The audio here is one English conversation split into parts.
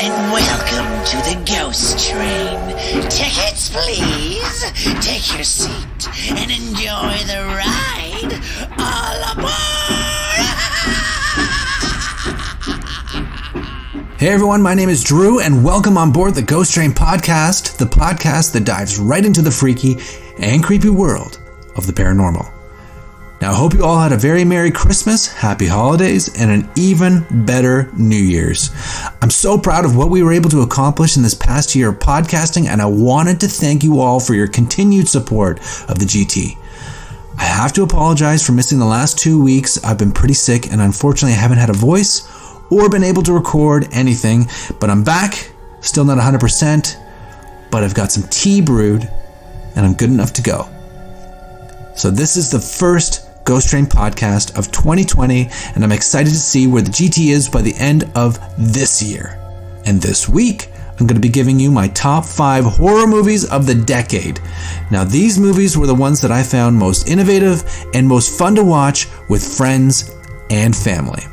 and welcome to the Ghost Train. Tickets, please. Take your seat and enjoy the ride. All aboard! Hey everyone, my name is Drew, and welcome on board the Ghost Train podcast, the podcast that dives right into the freaky and creepy world of the paranormal. Now, I hope you all had a very Merry Christmas, Happy Holidays, and an even better New Year's. I'm so proud of what we were able to accomplish in this past year of podcasting, and I wanted to thank you all for your continued support of the GT. I have to apologize for missing the last 2 weeks. I've been pretty sick, and unfortunately I haven't had a voice or been able to record anything, but I'm back, still not 100%, but I've got some tea brewed, and I'm good enough to go. So this is the first Ghost Train podcast of 2020, and I'm excited to see where the GT is by the end of this year. And this week, I'm going to be giving you my top 5 horror movies of the decade. Now, these movies were the ones that I found most innovative and most fun to watch with friends and family.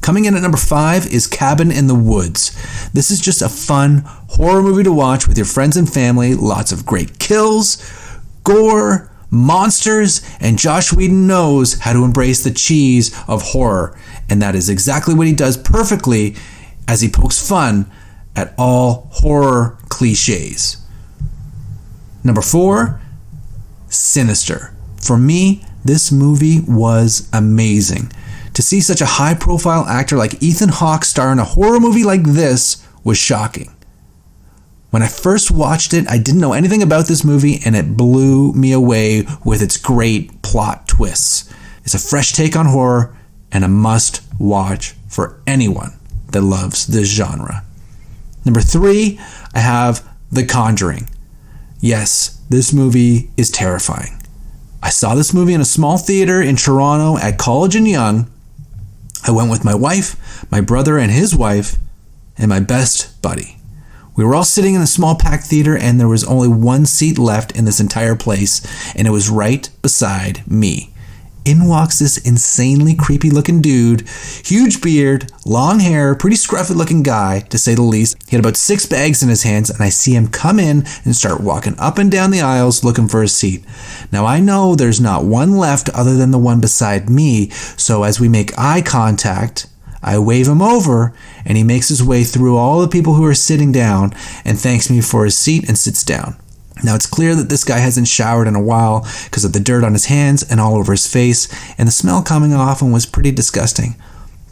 Coming in at number 5 is Cabin in the Woods. This is just a fun horror movie to watch with your friends and family. Lots of great kills, gore, monsters, and Joss Whedon knows how to embrace the cheese of horror. And that is exactly what he does perfectly as he pokes fun at all horror cliches. Number 4, Sinister. For me, this movie was amazing. To see such a high-profile actor like Ethan Hawke star in a horror movie like this was shocking. When I first watched it, I didn't know anything about this movie, and it blew me away with its great plot twists. It's a fresh take on horror and a must-watch for anyone that loves this genre. Number 3, I have The Conjuring. Yes, this movie is terrifying. I saw this movie in a small theater in Toronto at College and Young. I went with my wife, my brother and his wife, and my best buddy. We were all sitting in a small packed theater, and there was only one seat left in this entire place, and it was right beside me. In walks this insanely creepy looking dude, huge beard, long hair, pretty scruffy looking guy, to say the least. He had about 6 bags in his hands, and I see him come in and start walking up and down the aisles looking for a seat. Now I know there's not one left other than the one beside me, so as we make eye contact, I wave him over, and he makes his way through all the people who are sitting down and thanks me for his seat and sits down. Now, it's clear that this guy hasn't showered in a while because of the dirt on his hands and all over his face, and the smell coming off him was pretty disgusting.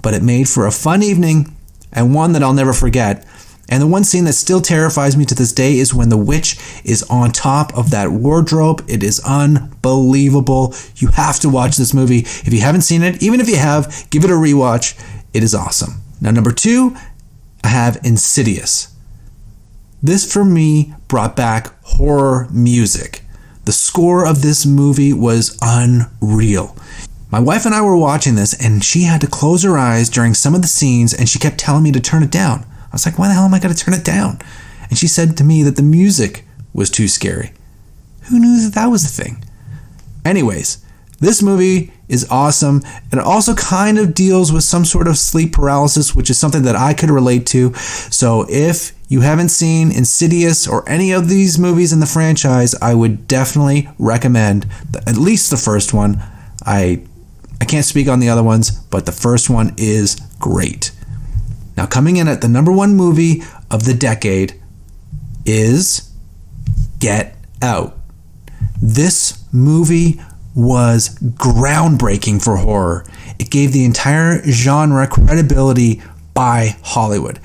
But it made for a fun evening, and one that I'll never forget. And the one scene that still terrifies me to this day is when the witch is on top of that wardrobe. It is unbelievable. You have to watch this movie. If you haven't seen it, even if you have, give it a rewatch. It is awesome. Now, number 2, I have Insidious. This, for me, brought back horror music. The score of this movie was unreal. My wife and I were watching this, and she had to close her eyes during some of the scenes, and she kept telling me to turn it down. I was like, why the hell am I going to turn it down? And she said to me that the music was too scary. Who knew that was the thing? Anyways, this movie is awesome, and it also kind of deals with some sort of sleep paralysis, which is something that I could relate to. So if you haven't seen Insidious or any of these movies in the franchise, I would definitely recommend at least the first one. I can't speak on the other ones, but the first one is great. Now, coming in at the number 1 movie of the decade is Get Out. This movie was groundbreaking for horror. It gave the entire genre credibility by Hollywood.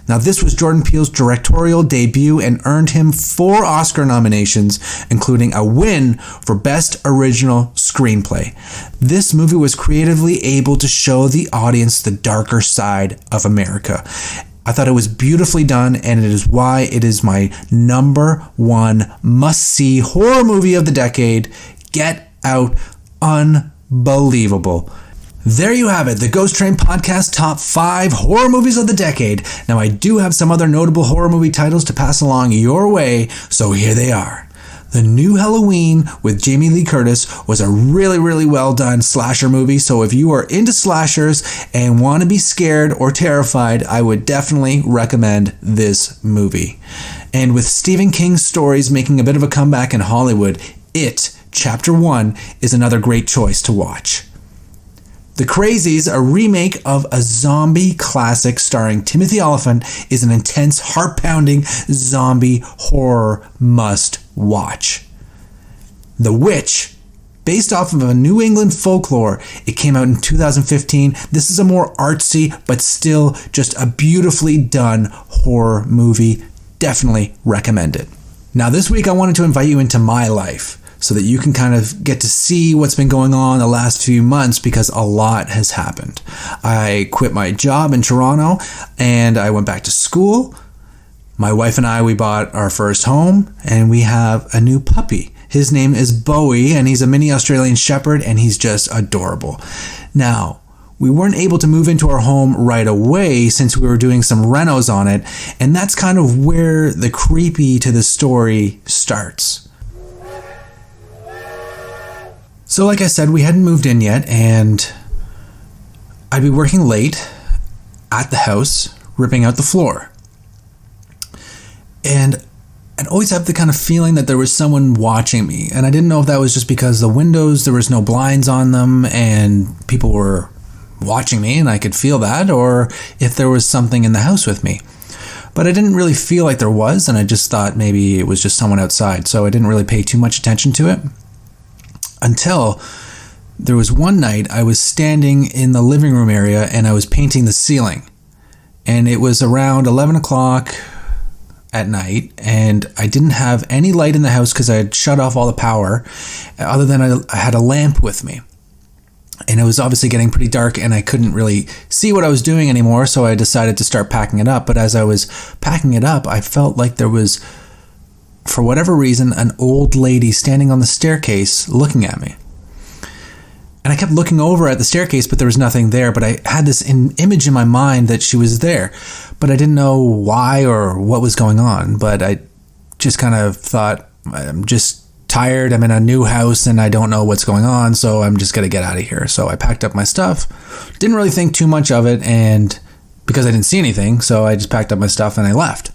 Now, this was Jordan Peele's directorial debut and earned him 4 Oscar nominations, including a win for Best Original Screenplay. This movie was creatively able to show the audience the darker side of America. I thought it was beautifully done, and it is why it is my number 1 must-see horror movie of the decade. Get Out. Unbelievable. There you have it, the Ghost Train Podcast Top 5 Horror Movies of the Decade. Now, I do have some other notable horror movie titles to pass along your way, so here they are. The New Halloween with Jamie Lee Curtis was a really, really well done slasher movie. So if you are into slashers and want to be scared or terrified, I would definitely recommend this movie. And with Stephen King's stories making a bit of a comeback in Hollywood, It, Chapter 1 is another great choice to watch. The Crazies, a remake of a zombie classic starring Timothy Olyphant, is an intense, heart-pounding zombie horror must-watch. The Witch, based off of a New England folklore, it came out in 2015. This is a more artsy, but still just a beautifully done horror movie. Definitely recommend it. Now, this week I wanted to invite you into my life, so that you can kind of get to see what's been going on the last few months, because a lot has happened. I quit my job in Toronto and I went back to school. My wife and I, we bought our first home and we have a new puppy. His name is Bowie and he's a mini Australian Shepherd and he's just adorable. Now, we weren't able to move into our home right away since we were doing some renos on it, and that's kind of where the creepy to the story starts. So like I said, we hadn't moved in yet, and I'd be working late at the house, ripping out the floor. And I'd always have the kind of feeling that there was someone watching me. And I didn't know if that was just because the windows, there was no blinds on them, and people were watching me, and I could feel that, or if there was something in the house with me. But I didn't really feel like there was, and I just thought maybe it was just someone outside, so I didn't really pay too much attention to it. Until there was one night I was standing in the living room area and I was painting the ceiling. And it was around 11 o'clock at night and I didn't have any light in the house because I had shut off all the power other than I had a lamp with me. And it was obviously getting pretty dark and I couldn't really see what I was doing anymore, so I decided to start packing it up. But as I was packing it up, I felt like there was, for whatever reason, an old lady standing on the staircase looking at me. And I kept looking over at the staircase, but there was nothing there. But I had this image in my mind that she was there, but I didn't know why or what was going on. But I just kind of thought, I'm just tired. I'm in a new house and I don't know what's going on, so I'm just going to get out of here. So I packed up my stuff, didn't really think too much of it, and because I didn't see anything, so I just packed up my stuff and I left.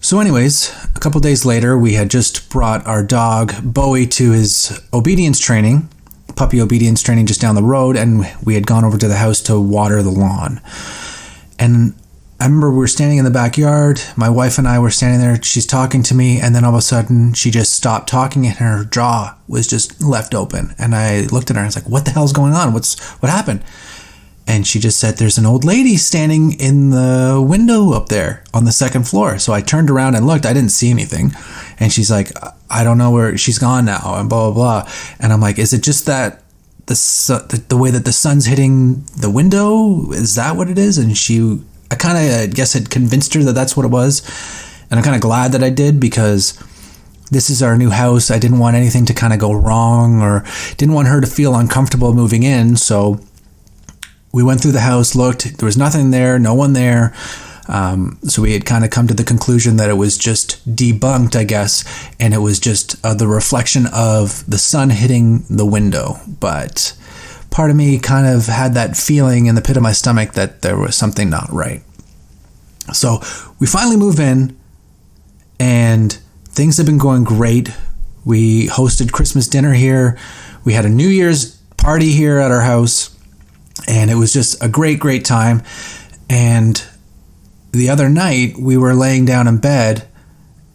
So anyways, a couple days later, we had just brought our dog, Bowie, to his obedience training, puppy obedience training just down the road, and we had gone over to the house to water the lawn. And I remember we were standing in the backyard, my wife and I were standing there, she's talking to me, and then all of a sudden, she just stopped talking and her jaw was just left open. And I looked at her and I was like, what the hell's going on? What happened? And she just said, there's an old lady standing in the window up there on the second floor. So I turned around and looked. I didn't see anything. And she's like, I don't know where she's gone now, and blah, blah, blah. And I'm like, is it just that the way that the sun's hitting the window? Is that what it is? And I kind of, I guess, had convinced her that that's what it was. And I'm kind of glad that I did, because this is our new house. I didn't want anything to kind of go wrong, or didn't want her to feel uncomfortable moving in. So we went through the house, looked, there was nothing there, no one there. So we had kind of come to the conclusion that it was just debunked, I guess, and it was just the reflection of the sun hitting the window. But part of me kind of had that feeling in the pit of my stomach that there was something not right. So we finally move in, and things have been going great. We hosted Christmas dinner here. We had a New Year's party here at our house. And it was just a great, great time. And the other night, we were laying down in bed,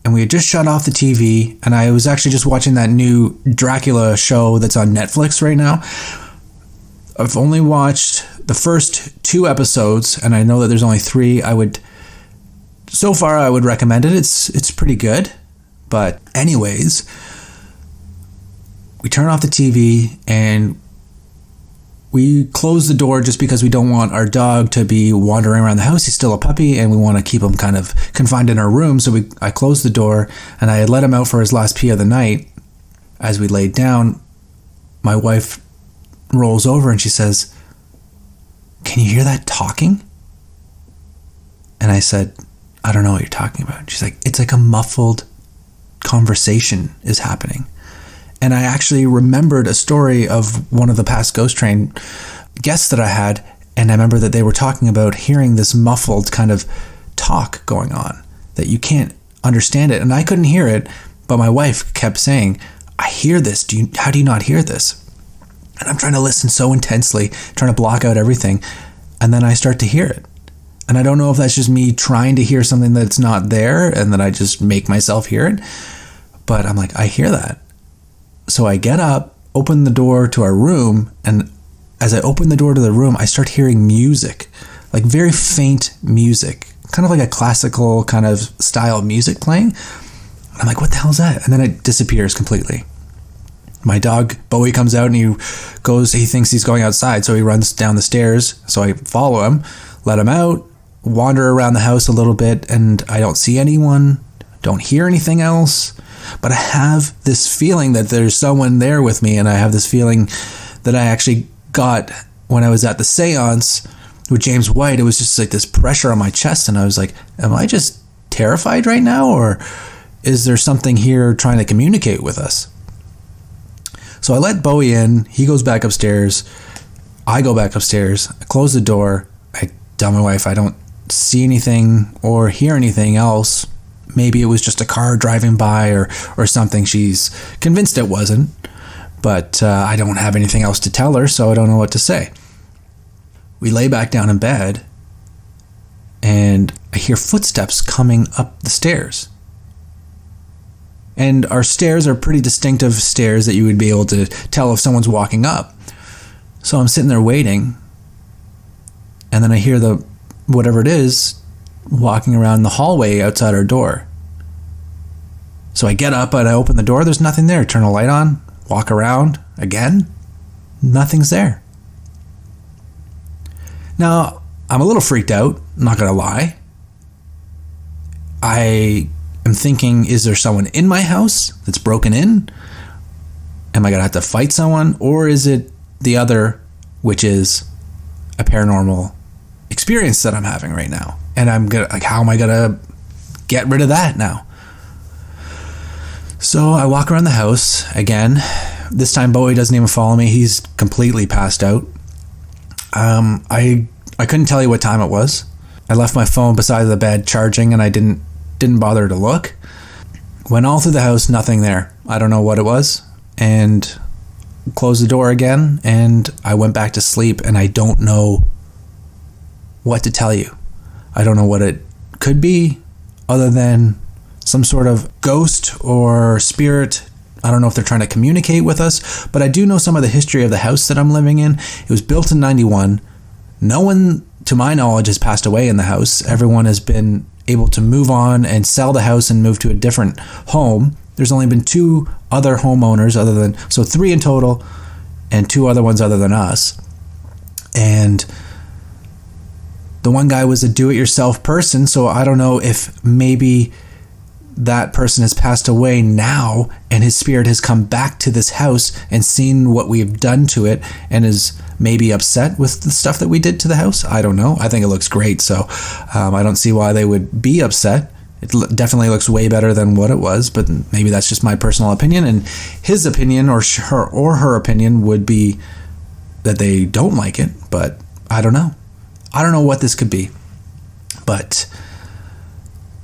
and we had just shut off the TV, and I was actually just watching that new Dracula show that's on Netflix right now. I've only watched the first 2 episodes, and I know that there's only 3. So far, I would recommend it. It's pretty good. But anyways, we turn off the TV, and we close the door just because we don't want our dog to be wandering around the house. He's still a puppy, and we want to keep him kind of confined in our room. So I closed the door, and I had let him out for his last pee of the night. As we laid down, my wife rolls over and she says, "Can you hear that talking?" And I said, "I don't know what you're talking about." She's like, "It's like a muffled conversation is happening. And I actually remembered a story of one of the past Ghost Train guests that I had, and I remember that they were talking about hearing this muffled kind of talk going on, that you can't understand it. And I couldn't hear it, but my wife kept saying, I hear this. How do you not hear this? And I'm trying to listen so intensely, trying to block out everything. And then I start to hear it. And I don't know if that's just me trying to hear something that's not there and that I just make myself hear it. But I'm like, I hear that. So I get up, open the door to our room, and as I open the door to the room, I start hearing music, like very faint music, kind of like a classical kind of style of music playing. And I'm like, what the hell is that? And then it disappears completely. My dog, Bowie, comes out and he thinks he's going outside, so he runs down the stairs. So I follow him, let him out, wander around the house a little bit, and I don't see anyone, don't hear anything else. But I have this feeling that there's someone there with me, and I have this feeling that I actually got when I was at the seance with James White. It was just like this pressure on my chest, and I was like, am I just terrified right now, or is there something here trying to communicate with us? So I let Bowie in, he goes back upstairs, I go back upstairs, I close the door, I tell my wife I don't see anything or hear anything else. Maybe it was just a car driving by or something. She's convinced it wasn't, but I don't have anything else to tell her, so I don't know what to say. We lay back down in bed, and I hear footsteps coming up the stairs. And our stairs are pretty distinctive stairs that you would be able to tell if someone's walking up. So I'm sitting there waiting, and then I hear whatever it is walking around the hallway outside our door. So I get up and I open the door. There's nothing there. Turn a light on, walk around again. Nothing's there. Now, I'm a little freaked out, not gonna lie. I am thinking, is there someone in my house that's broken in? Am I gonna have to fight someone? Or is it the other, which is a paranormal experience that I'm having right now? And I'm gonna, like, how am I gonna get rid of that now? So I walk around the house again. This time Bowie doesn't even follow me. He's completely passed out. I couldn't tell you what time it was. I left my phone beside the bed charging, and I didn't bother to look. Went all through the house, nothing there. I don't know what it was, and closed the door again, and I went back to sleep, and I don't know what to tell you. I don't know what it could be other than some sort of ghost or spirit. I don't know if they're trying to communicate with us, but I do know some of the history of the house that I'm living in. It was built in 91. No one, to my knowledge, has passed away in the house. Everyone has been able to move on and sell the house and move to a different home. There's only been 2 other homeowners so 3 in total, and 2 other ones other than us. And the one guy was a do-it-yourself person, so I don't know if maybe that person has passed away now and his spirit has come back to this house and seen what we've done to it and is maybe upset with the stuff that we did to the house. I don't know. I think it looks great, so I don't see why they would be upset. It definitely looks way better than what it was, but maybe that's just my personal opinion, and his opinion or her opinion would be that they don't like it, but I don't know. I don't know what this could be, but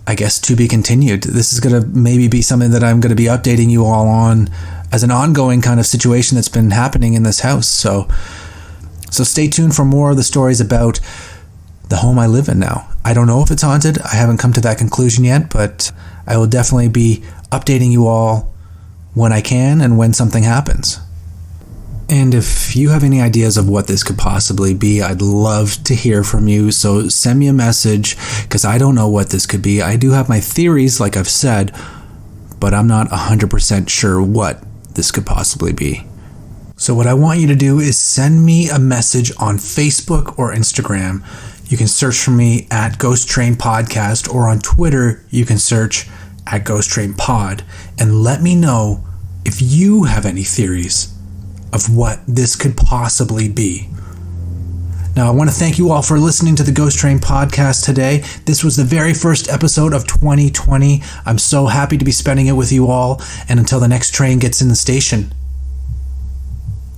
I guess to be continued. This is going to maybe be something that I'm going to be updating you all on as an ongoing kind of situation that's been happening in this house. So stay tuned for more of the stories about the home I live in now. I don't know if it's haunted. I haven't come to that conclusion yet, but I will definitely be updating you all when I can and when something happens. And if you have any ideas of what this could possibly be, I'd love to hear from you. So send me a message, because I don't know what this could be. I do have my theories, like I've said, but I'm not 100% sure what this could possibly be. So what I want you to do is send me a message on Facebook or Instagram. You can search for me at Ghost Train Podcast, or on Twitter, you can search at Ghost Train Pod, and let me know if you have any theories of what this could possibly be. Now, I want to thank you all for listening to the Ghost Train podcast today. This was the very first episode of 2020. I'm so happy to be spending it with you all. And until the next train gets in the station,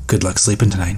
good luck sleeping tonight.